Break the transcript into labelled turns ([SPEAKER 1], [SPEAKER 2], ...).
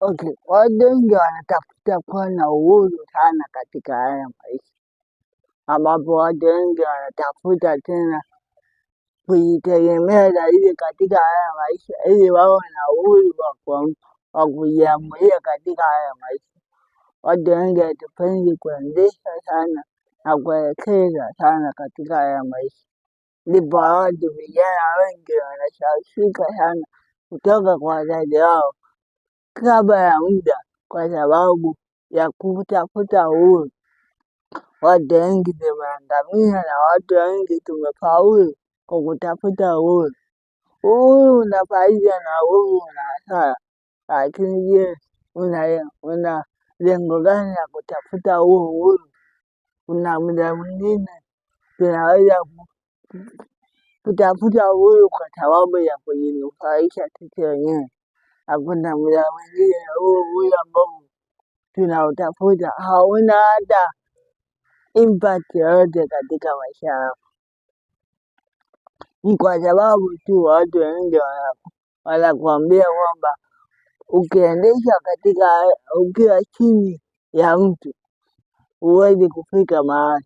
[SPEAKER 1] Okay, watu wengi wanatafuta kuwa na uhuru sana katika haya maisha, ambapo watu wengi wanatafuta tena kujitegemea zaidi katika haya maisha ili wawe na uhuru wa kujiamulia katika haya maisha. Watu wengi hatupendi kuendesha sana na kuelekeza sana katika haya maisha, ndipo watu vijana wengi wanashawishika sana kutoka kwa wazazi wao kabla ya muda kwa sababu ya kutafuta uhuru. Watu wengi tumeangamia na watu wengi tumefaulu kwa kutafuta uhuru. Uhuru una faida na uhuru una hasara, lakini je, una lengo gani la kutafuta huo uhuru? Kuna muda mwingine tunaweza kutafuta uhuru kwa sababu ya kujinufaisha sisi wenyewe. Hakuna muda mwingine huo uhuru ambao tunautafuta hauna hata impact yoyote katika maisha yako. Ni kwa sababu tu watu wengi wanakuambia kwamba ukiendesha katika ukiwa chini ya mtu huwezi kufika mahali.